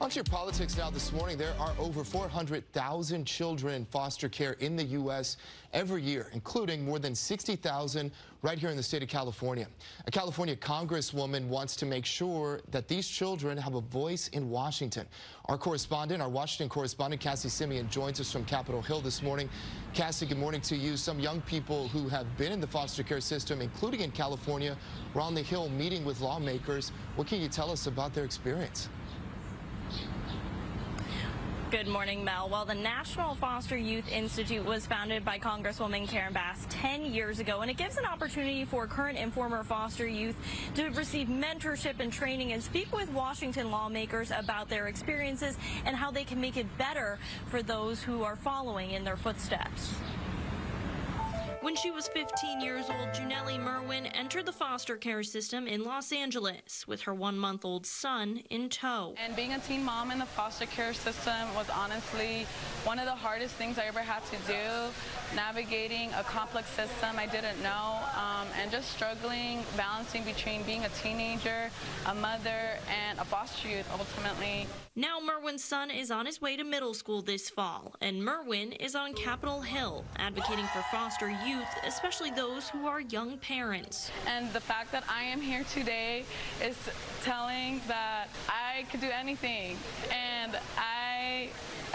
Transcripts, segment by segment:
On to your politics now this morning. There are over 400,000 children in foster care in the U.S. every year, including more than 60,000 right here in the state of California. A California congresswoman wants to make sure that these children have a voice in Washington. Our Washington correspondent, Cassie Simeon, joins us from Capitol Hill this morning. Cassie, good morning to you. Some young people who have been in the foster care system, including in California, were on the Hill meeting with lawmakers. What can you tell us about their experience? Good morning, Mel. Well, the National Foster Youth Institute was founded by Congresswoman Karen Bass 10 years ago, and it gives an opportunity for current and former foster youth to receive mentorship and training and speak with Washington lawmakers about their experiences and how they can make it better for those who are following in their footsteps. When she was 15 years old, Junelli Merwin entered the foster care system in Los Angeles with her 1-month-old son in tow. And being a teen mom in the foster care system was honestly one of the hardest things I ever had to do. Navigating a complex system I didn't know, and just struggling, balancing between being a teenager, a mother, and a foster youth ultimately. Now Merwin's son is on his way to middle school this fall, and Merwin is on Capitol Hill advocating for foster youth, especially those who are young parents. And the fact that I am here today is telling that I could do anything, and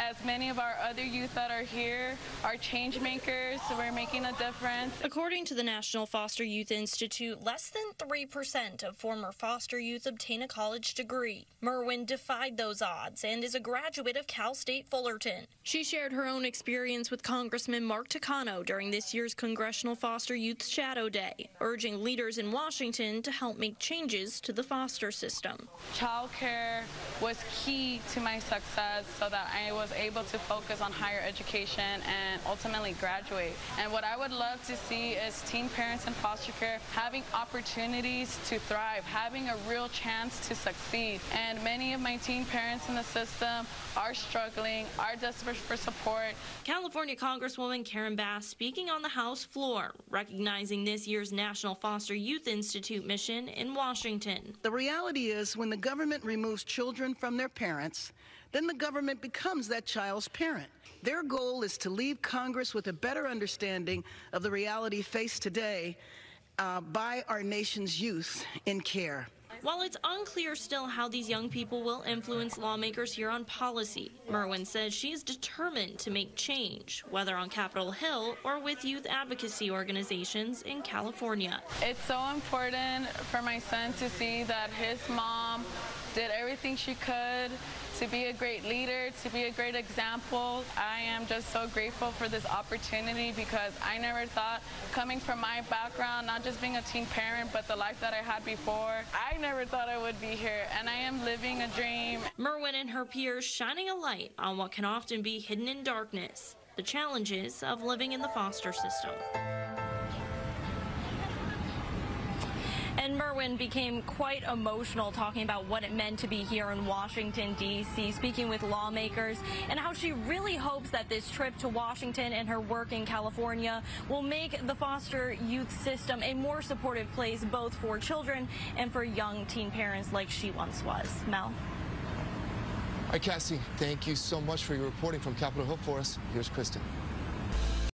as many of our other youth that are here, are change makers, so we're making a difference. According to the National Foster Youth Institute, less than 3% of former foster youth obtain a college degree. Merwin defied those odds and is a graduate of Cal State Fullerton. She shared her own experience with Congressman Mark Takano during this year's Congressional Foster Youth Shadow Day, urging leaders in Washington to help make changes to the foster system. Childcare was key to my success so that I was able to focus on higher education and ultimately graduate. And what I would love to see is teen parents in foster care having opportunities to thrive, having a real chance to succeed. And many of my teen parents in the system are struggling, are desperate for support. California Congresswoman Karen Bass speaking on the House floor, recognizing this year's National Foster Youth Institute mission in Washington. The reality is, when the government removes children from their parents, then the government becomes that child's parent. Their goal is to leave Congress with a better understanding of the reality faced today by our nation's youth in care. While it's unclear still how these young people will influence lawmakers here on policy, Merwin says she is determined to make change, whether on Capitol Hill or with youth advocacy organizations in California. It's so important for my son to see that his mom did everything she could to be a great leader, to be a great example. I am just so grateful for this opportunity because I never thought, coming from my background, not just being a teen parent, but the life that I had before, I never thought I would be here, and I am living a dream. Merwin and her peers shining a light on what can often be hidden in darkness, the challenges of living in the foster system. And Merwin became quite emotional talking about what it meant to be here in Washington, D.C., speaking with lawmakers, and how she really hopes that this trip to Washington and her work in California will make the foster youth system a more supportive place, both for children and for young teen parents like she once was. Mel? All right, Cassie, thank you so much for your reporting from Capitol Hill for us. Here's Kristen.